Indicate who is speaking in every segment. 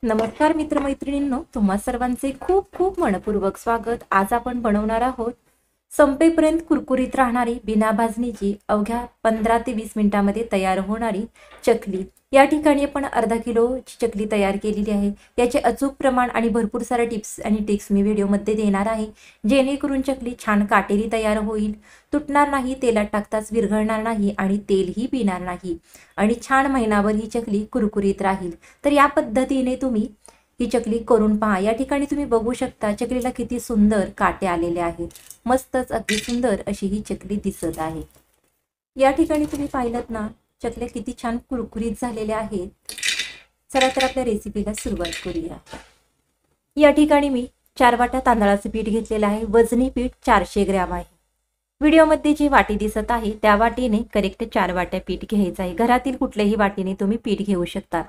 Speaker 1: नमस्कार मित्रमैत्रिणींनो, तुम्हा सर्वांचे खूप खूप मनपूर्वक स्वागत। आज आपण बनवणार आहोत संपेपर्यंत कुरकुरीत राहणारी बिना भाजणीची अवघ्या 15 ते 20 मिनिटांमध्ये तयार होणारी चकली। या ठिकाणी आपण अर्धा किलोची चकली तयार केलेली आहे। याचे अचूक प्रमाण आणि भरपूर सारे टिप्स आणि ट्रिक्स मी व्हिडिओमध्ये देणार आहे, जेणेकरून चकली छान काटेरी तयार होईल, तुटणार नाही, तेलात टाकताच विरघळणार नाही आणि तेलही पिणार नाही आणि छान महिनाभर ही चकली कुरकुरीत राहील। तर या पद्धतीने तुम्ही ही चकली करून पहा। या ठिकाणी तुम्ही बघू शकता चकलीला किती सुंदर काटे आलेले आहेत। मस्तच अगदी सुंदर अशी ही चकली दिसत आहे। या ठिकाणी तुम्ही पाहिलत ना, चकल्या किती छान कुरकुरीत झालेल्या आहेत। चला तर आपल्या रेसिपीला सुरुवात करूया। या ठिकाणी मी 4 वाट्या तांदळाचं पीठ घेतलेलं आहे। वजनी पीठ 400 ग्रॅम आहे। व्हिडिओमध्ये जी वाटी दिसत आहे त्या वाटीने करेक्ट 4 वाट्या पीठ घ्यायचं आहे। घरातील कुठल्याही वाटीने तुम्ही पीठ घेऊ शकता।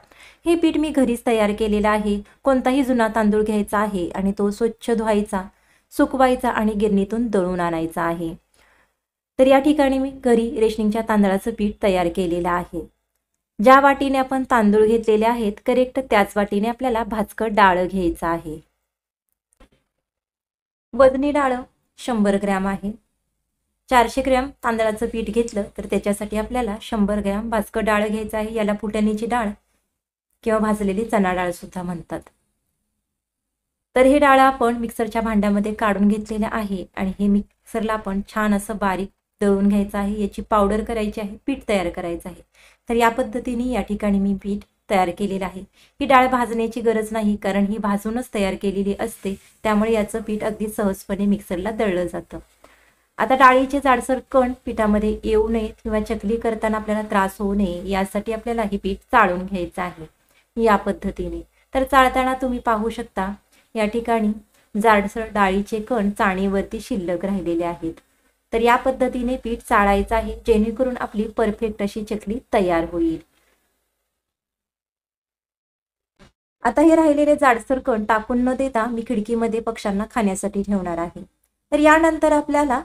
Speaker 1: हे पीठ मी घरीच तयार केलेलं आहे। कोणताही जुना तांदूळ घ्यायचा आहे आणि तो स्वच्छ धुवायचा, सुकवायचा आणि गिरणीतून दळून आणायचा आहे। तर या ठिकाणी मी घरी रेशनिंगच्या तांदळाचं पीठ तयार केलेलं आहे। ज्या वाटीने आपण तांदूळ घेतलेले आहेत करेक्ट त्याच वाटीने आपल्याला भाजकं डाळ घ्यायचं आहे। वजनी डाळ 100 ग्रॅम आहे। 400 ग्रॅम तांदळाचं पीठ घेतलं तर त्याच्यासाठी आपल्याला 100 ग्रॅम भाजकं डाळ घ्यायचं आहे। याला फुटाण्याची डाळ किंवा भाजलेली चणा डाळ सुद्धा म्हणतात। तर हे डाळ आपण मिक्सरच्या भांड्यामध्ये काढून घेतलेलं आहे आणि हे मिक्सरला आपण छान असं बारीक दळून घ्यायचं आहे। याची पावडर करायची आहे, पीठ तयार करायचं आहे। तर या पद्धतीने या ठिकाणी मी पीठ तयार केलेलं आहे। ही डाळ भाजण्याची गरज नाही, कारण ही भाजूनच तयार केलेली असते, त्यामुळे याचं पीठ अगदी सहजपणे मिक्सरला दळलं जातं। आता डाळीचे जाडसर कण पिठामध्ये येऊ नयेत किंवा चकली करताना आपल्याला त्रास होऊ नये यासाठी आपल्याला हे पीठ चाळून घ्यायचं आहे या पद्धतीने। तर चाळताना तुम्ही पाहू शकता या ठिकाणी जाडसर डाळीचे कण चाळणीवरती शिल्लक राहिलेले आहेत। तर या पद्धतीने पीठ चाळायचं आहे, जेणेकरून आपली परफेक्ट अशी चकली तयार होईल। आता हे राहिलेले जाडसर कण टाकून न देता मी खिडकीमध्ये पक्ष्यांना खाण्यासाठी ठेवणार आहे। तर यानंतर आपल्याला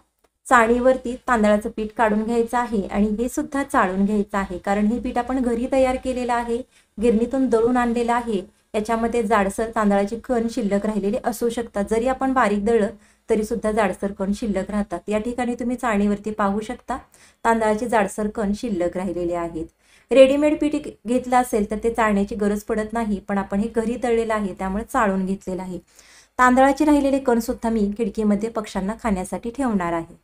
Speaker 1: चाळणीवरती तांदळाचं पीठ काढून घ्यायचं आहे आणि हे सुद्धा चाळून घ्यायचं आहे, कारण हे पीठ आपण घरी तयार केलेलं आहे, गिरणीतून दळून आणलेलं आहे। याच्यामध्ये जाडसर तांदळाचे कण शिल्लक राहिलेले असू शकतात। जरी आपण बारीक दळलं तरी सुद्धा जाडसर कण शिल्लक राहतात। या ठिकाणी तुम्ही चाळणीवरती पाहू शकता तांदळाचे जाडसर कण शिल्लक राहिलेले आहेत। रेडीमेड पीठ घेतलं असेल तर ते चाळण्याची गरज पडत नाही, पण आपण हे घरी तळलेलं आहे त्यामुळे चाळून घेतलेलं आहे। तांदळाचे राहिलेले कण सुद्धा मी खिडकीमध्ये पक्ष्यांना खाण्यासाठी ठेवणार आहे।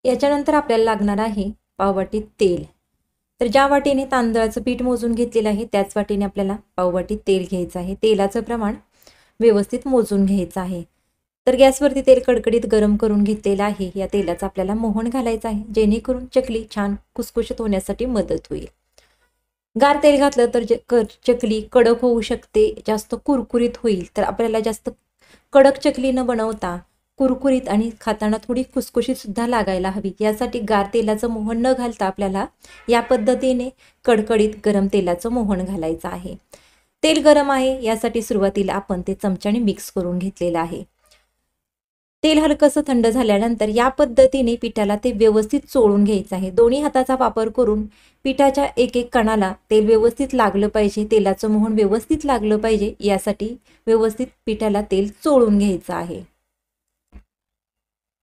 Speaker 1: याच्यानंतर आपल्याला लागणार आहे पाववाटी तेल। तर ज्या वाटीने तांदळाचं पीठ मोजून घेतलेलं आहे त्याच वाटीने आपल्याला पाववाटी तेल घ्यायचं आहे। तेलाचं प्रमाण व्यवस्थित मोजून घ्यायचं आहे। तर गॅसवरती तेल कडकडीत गरम करून घेतलेलं आहे। या तेलाचा आपल्याला मोहन घालायचा आहे, जेणेकरून चकली छान खुसखुशीत होण्यासाठी मदत होईल। गार तेल घातलं तर चकली कडक होऊ शकते, जास्त कुरकुरीत होईल। तर आपल्याला जास्त कडक चकली न बनवता कुरकुरीत आणि खाताना थोडी खुसखुशीत सुद्धा लागायला हवी, यासाठी गार तेलाचं मोहन न घालता आपल्याला या पद्धतीने कडकडीत गरम तेलाचं मोहन घालायचं आहे। तेल गरम आहे यासाठी सुरुवातीला आपण ते चमच्याने मिक्स करून घेतलेलं आहे। तेल हलकंसं थंड झाल्यानंतर या पद्धतीने पिठाला ते व्यवस्थित चोळून घ्यायचं आहे। दोन्ही हाताचा वापर करून पिठाच्या एक एक कणाला तेल व्यवस्थित लागलं पाहिजे, तेलाचं मोहन व्यवस्थित लागलं पाहिजे, यासाठी व्यवस्थित पिठाला तेल चोळून घ्यायचं आहे।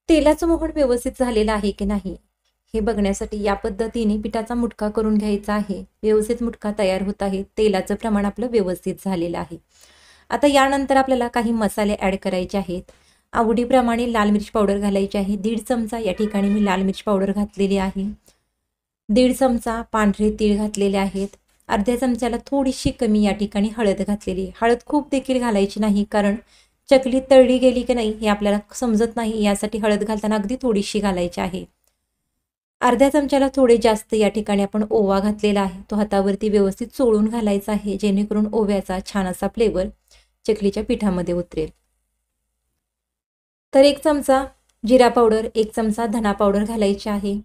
Speaker 1: तेलाचं मोहन व्यवस्थित झालेलं आहे की नाही हे बघण्यासाठी या पद्धतीने पिठाचा मुटका करून घ्यायचा आहे। व्यवस्थित मुटका तयार होत आहे, तेलाचं प्रमाण आपलं व्यवस्थित झालेलं आहे। आता यानंतर आपल्याला काही मसाले ॲड करायचे आहेत। आवडीप्रमाणे लाल मिरची पावडर घालायची आहे। 1.5 चमचा या ठिकाणी मी लाल मिरची पावडर घातलेली आहे। 1.5 चमचा पांढरे तीळ घातलेले आहेत। अर्ध्या चमच्याला थोडीशी कमी या ठिकाणी हळद घातलेली आहे। हळद खूप देखील घालायची नाही, कारण चकली तळली गेली की नाही हे आपल्याला समजत नाही, यासाठी हळद घालताना अगदी थोडीशी घालायची आहे। अर्ध्या चमच्याला थोडे जास्त या ठिकाणी आपण ओवा घातलेला आहे, तो हातावरती व्यवस्थित चोळून घालायचा आहे, जेणेकरून ओव्याचा छान असा फ्लेवर चकलीच्या पिठामध्ये उतरेल। तर 1 चमचा जिरा पावडर, 1 चमचा धना पावडर घालायची आहे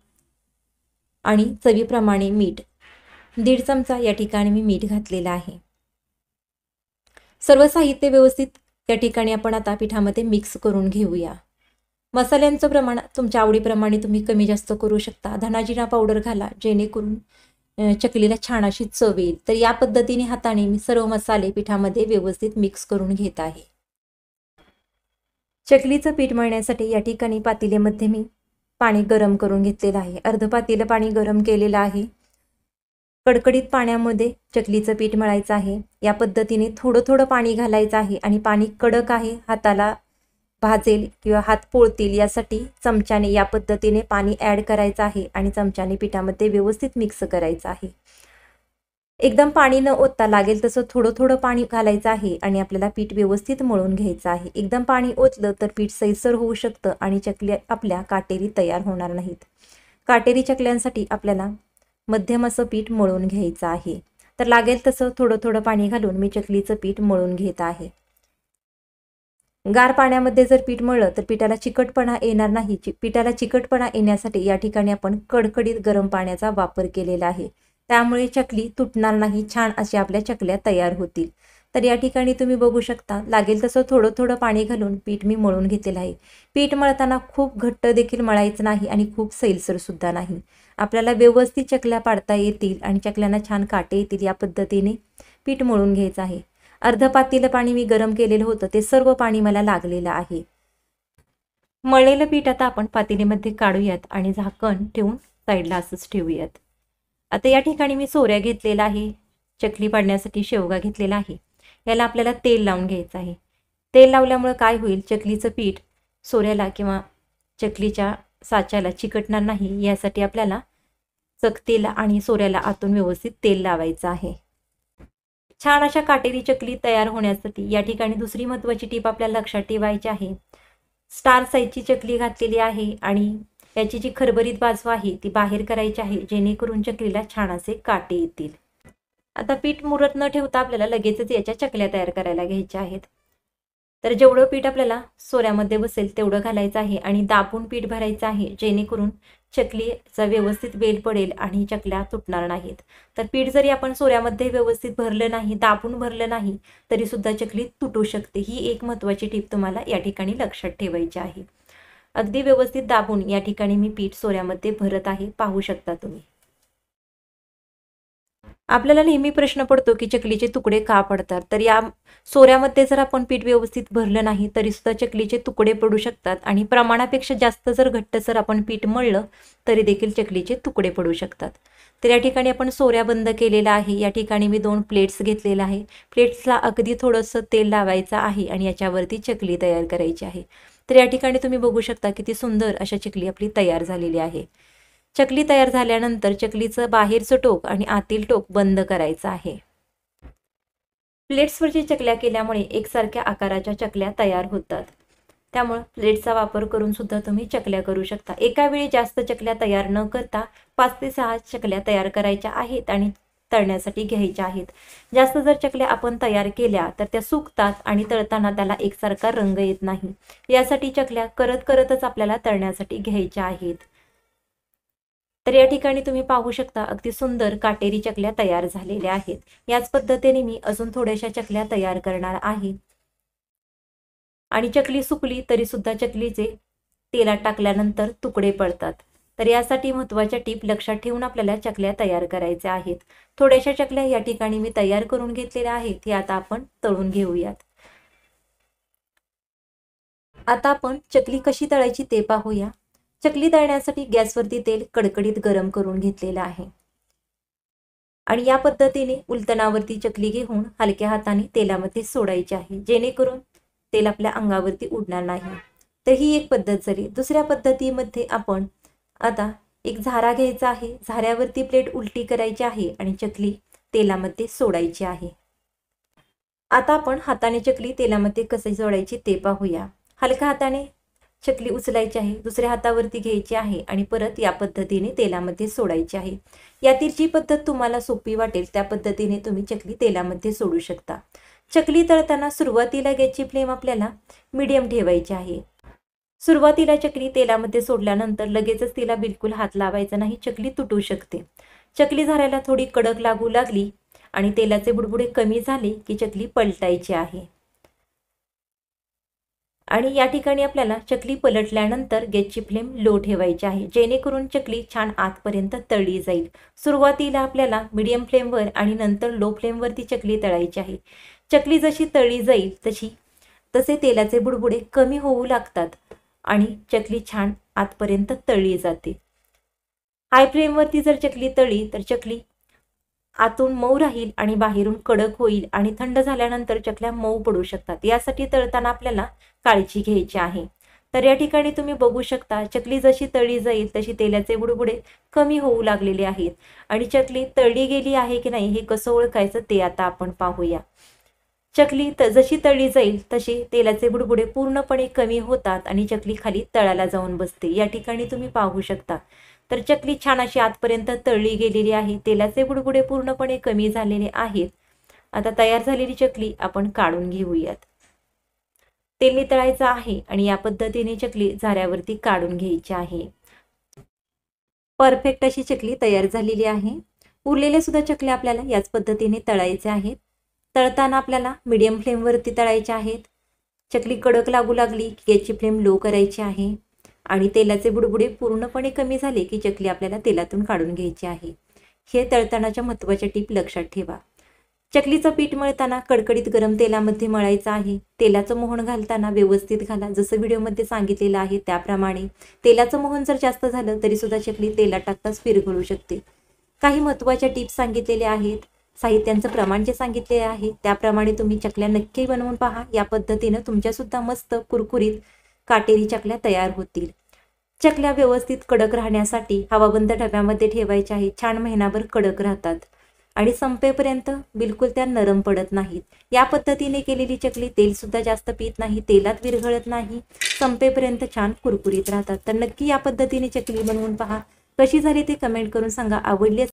Speaker 1: आणि चवीप्रमाणे मीठ 1.5 चमचा या ठिकाणी मी मीठ घातलेलं आहे। सर्व साहित्य व्यवस्थित या ठिकाणी आपण आता पिठामध्ये मिक्स करून घेऊया। मसाल्यांचं प्रमाण तुमच्या आवडीप्रमाणे तुम्ही कमी जास्त करू शकता। धना जिरा पावडर घाला, जेणेकरून चकलीला छान अशी चव येईल। तर या पद्धतीने हाताने मी सर्व मसाले पिठामध्ये व्यवस्थित मिक्स करून घेत आहे। चकलीचं पीठ मळण्यासाठी या ठिकाणी पातेल्यामध्ये मी पाणी गरम करून घेतलेलं आहे। अर्ध पातेलं पाणी गरम केलेलं आहे। कडकडीत पाण्यामध्ये चकलीचं पीठ मळायचं आहे। या पद्धतीने थोडं थोडं पाणी घालायचं आहे आणि पाणी कडक आहे, हाताला भाजेल किंवा हात पोळतील यासाठी चमच्याने या पद्धतीने पाणी ॲड करायचं आहे आणि चमच्याने पिठामध्ये व्यवस्थित मिक्स करायचं आहे। एकदम पाणी न ओतता लागेल तसं थोडं थोडं पाणी घालायचं आहे आणि आपल्याला पीठ व्यवस्थित मळून घ्यायचं आहे। एकदम पाणी ओतलं तर पीठ सैलसर होऊ शकतं आणि चकल्या आपल्या काटेरी तयार होणार नाहीत। काटेरी चकल्यांसाठी आपल्याला मध्यम असं पीठ मळून घ्यायचं आहे। तर लागेल तसं थोडं थोडं पाणी घालून मी चकलीचं पीठ मळून घेत आहे। गार पाण्यामध्ये जर पीठ मळलं तर पिठाला चिकटपणा येणार नाही। पिठाला चिकटपणा येण्यासाठी या ठिकाणी आपण कडकडीत गरम पाण्याचा वापर केलेला आहे। त्यामुळे चकली तुटणार नाही, छान अशा आपल्या चकल्या तयार होतील। तर या ठिकाणी तुम्ही बघू शकता लागेल तसं थोडं थोडं पाणी घालून पीठ मी मळून घेतलेलं आहे। पीठ मळताना खूप घट्ट देखील मळायचं नाही आणि खूप सैलसर सुद्धा नाही। आपल्याला व्यवस्थित चकल्या पाडता येतील आणि चकल्यांना छान काटे येतील या पद्धतीने पीठ मळून घ्यायचं आहे। अर्ध पातेलं पाणी मी गरम केलेलं होतं, ते सर्व पाणी मला लागलेलं आहे। मळलेलं पीठ आता आपण पातेलीमध्ये काढूयात आणि झाकण ठेवून साईडला असंच ठेवूयात। आता या ठिकाणी मी सोऱ्या घेतलेला आहे, चकली पाडण्यासाठी शेवगा घेतलेला आहे। याला आपल्याला तेल लावून घ्यायचं आहे। तेल लावल्यामुळे काय होईल, चकलीचं पीठ सोऱ्याला किंवा चकलीच्या साच्याला चिकटणार नाही, यासाठी आपल्याला चकतीला आणि सोऱ्याला आतून व्यवस्थित तेल लावायचं आहे। छान अशा काटेरी चकली तयार होण्यासाठी या ठिकाणी दुसरी महत्त्वाची टीप आपल्याला लक्षात ठेवायची आहे। स्टार साईजची चकली घातलेली आहे आणि याची जी खरबरीत बाजू आहे ती बाहेर करायची आहे, जेणेकरून चकलीला छान असे काटे येतील। आता पीठ मुरत न ठेवता आपल्याला लगेचच याच्या चकल्या तयार करायला घ्यायच्या आहेत। तर जेवढं पीठ आपल्याला सोऱ्यामध्ये बसेल तेवढं घालायचं आहे आणि दाबून पीठ भरायचं आहे, जेणेकरून चकलीचा व्यवस्थित बेल पडेल आणि चकल्या तुटणार नाहीत। तर पीठ जरी आपण सोऱ्यामध्ये व्यवस्थित भरलं नाही, दाबून भरलं नाही, तरी सुद्धा चकली तुटू शकते। ही एक महत्त्वाची टीप तुम्हाला या ठिकाणी लक्षात ठेवायची आहे। अगदी व्यवस्थित दाबून या ठिकाणी मी पीठ सोऱ्यामध्ये भरत आहे, पाहू शकता तुम्ही। आपल्याला नेहमी प्रश्न पडतो की चकलीचे तुकडे का पडतात। तर या सोऱ्यामध्ये जर आपण पीठ व्यवस्थित भरलं नाही तरी सुद्धा चकलीचे तुकडे पडू शकतात आणि प्रमाणापेक्षा जास्त जर घट्टसर आपण पीठ मळलं तरी देखील चकलीचे तुकडे पडू शकतात। तर या ठिकाणी आपण सोऱ्या बंद केलेला आहे। या ठिकाणी मी 2 प्लेट्स घेतलेला आहे। प्लेट्सला अगदी थोडंसं तेल लावायचं आहे आणि याच्यावरती चकली तयार करायची आहे। तर या ठिकाणी तुम्ही बघू शकता किती सुंदर अशा चकली आपली तयार झालेली आहे। चकली तयार झाल्यानंतर चकलीचं बाहेरचं टोक आणि आतील टोक बंद करायचं आहे। प्लेट्सवरची चकल्या केल्यामुळे एकसारख्या आकाराच्या चकल्या तयार होतात। त्यामुळे प्लेट्सचा वापर करून सुद्धा तुम्ही चकल्या करू शकता। एका वेळी जास्त चकल्या तयार न करता 5 ते 6 चकल्या तयार करायच्या आहेत आणि तळण्यासाठी घ्यायच्या आहेत। जास्त जर चकल्या आपण तयार केल्या तर त्या सुकतात आणि तळताना त्याला एकसारखा रंग येत नाही। यासाठी चकल्या करतच आपल्याला तळण्यासाठी घ्यायच्या आहेत। तर या ठिकाणी तुम्ही पाहू शकता अगदी सुंदर काटेरी चकल्या तयार झालेल्या आहेत। याच पद्धतीने मी अजून थोड्याशा चकल्या तयार करणार आहे आणि चकली सुकली तरी सुद्धा चकलीचे तेलात टाकल्यानंतर तुकडे पडतात। तर यासाठी महत्त्वाच्या टीप लक्षात ठेवून आपल्याला चकल्या तयार करायच्या आहेत। थोड्याशा चकल्या या ठिकाणी मी तयार करून घेतलेल्या आहेत, ती आता आपण तळून घेऊयात। आता आपण चकली कशी तळायची ते पाहूया। चकली तळण्यासाठी गॅसवरती तेल कडकडीत गरम करून घेतलेलं आहे आणि या पद्धतीने उलटणावरती चकली घेऊन हलक्या हाताने तेलामध्ये सोडायची आहे, जेणेकरून तेल आपल्या अंगावरती उडणार नाही। तर ही एक पद्धत झाली। दुसऱ्या पद्धतीमध्ये आपण आता एक झारा घ्यायचा आहे, झाऱ्यावरती प्लेट उलटी करायची आहे आणि चकली तेलामध्ये सोडायची आहे। आता आपण हाताने चकली तेलामध्ये कशी सोडायची ते पाहूया। हलक्या हाताने चकली उचलायची आहे, दुसऱ्या हातावरती घ्यायची आहे आणि परत या पद्धतीने तेलामध्ये सोडायची आहे। यातील जी पद्धत तुम्हाला सोपी वाटेल त्या पद्धतीने तुम्ही चकली तेलामध्ये सोडू शकता। चकली तळताना सुरुवातीला गॅसची फ्लेम आपल्याला मीडियम ठेवायची आहे। सुरुवातीला चकली तेलामध्ये सोडल्यानंतर लगेचच तिला बिलकुल हात लावायचा नाही, चकली तुटू शकते। चकली झाऱ्याला थोडी कडक लागू लागली आणि तेलाचे बुडबुडे कमी झाले की चकली पलटायची आहे। आणि या ठिकाणी आपल्याला चकली पलटल्यानंतर गॅसची फ्लेम लो ठेवायची आहे, जेणेकरून चकली छान आतपर्यंत तळली जाईल। सुरुवातीला आपल्याला मीडियम फ्लेमवर आणि नंतर लो फ्लेमवरती चकली तळायची आहे। चकली जशी तळली जाईल तसे तेलाचे बुडबुडे कमी होऊ लागतात आणि चकली छान आतपर्यंत तळली जाते। हाय फ्लेमवरती जर चकली तळली तर चकली आतून मऊ राहील आणि बाहेरून कडक होईल आणि थंड झाल्यानंतर चकल्या मऊ पडू शकतात। यासाठी तळताना आपल्याला काळजी घ्यायची आहे। तर या ठिकाणी तुम्ही बघू शकता चकली जशी तळली जाईल तशी तेलाचे बुडबुडे कमी होऊ लागलेले आहेत आणि चकली तळली गेली आहे की नाही हे कसं ओळखायचं ते आता आपण पाहूया। चकली जशी तळली जाईल तशी तेलाचे बुडबुडे पूर्णपणे कमी होतात आणि चकली खाली तळाला जाऊन बसते। या ठिकाणी तुम्ही पाहू शकता। तर चकली छान अशी आतपर्यंत तळली गेलेली आहे, तेलाचे बुडबुडे पूर्णपणे कमी झालेले आहेत। आता तयार झालेली चकली आपण काढून घेऊयात। तेल नितळायचं आहे आणि या पद्धतीने चकली झाऱ्यावरती काढून घ्यायची आहे। परफेक्ट अशी चकली तयार झालेली आहे। उरलेले सुद्धा चकल्या आपल्याला याच पद्धतीने तळायचे आहेत। तळताना आपल्याला मीडियम फ्लेमवरती तळायचे आहेत। चकली कडक लागू लागली की गॅसची फ्लेम लो करायची आहे आणि तेलाचे बुडबुडे पूर्णपणे कमी झाले की चकली आपल्याला तेलातून काढून घ्यायची आहे। हे तळतानाच्या महत्त्वाच्या टिप लक्षात ठेवा। चकलीचं पीठ मळताना कडकडीत गरम तेलामध्ये मळायचं आहे। तेलाचं मोहन घालताना व्यवस्थित घाला, जसं व्हिडिओमध्ये सांगितलेलं आहे त्याप्रमाणे। तेलाचं मोहन जर जास्त झालं तरी सुद्धा चकली तेलात टाकताच विरघळू शकते। काही महत्त्वाच्या टिप्स सांगितलेल्या आहेत, साहित्यांचं प्रमाण जे सांगितले आहे त्याप्रमाणे तुम्ही चकल्या नक्की बनवून पहा। या पद्धतीनं तुमच्यासुद्धा मस्त कुरकुरीत काटेरी चकल्या तयार होतील। चकल्या व्यवस्थित कडक राहण्यासाठी हवाबंद डब्यामध्ये ठेवायच्या आहे, छान महिनाभर कडक राहतात आणि संपेपर्यंत बिलकुल त्या नरम पडत नाहीत। या पद्धतीने केलेली चकली तेल सुद्धा जास्त पीत नाही, तेलात विरघळत नाही, संपेपर्यंत छान कुरकुरीत राहतात। तर नक्की या पद्धतीने चकली बनवून पहा, कशी झाली ते कमेंट करून सांगा। आवडली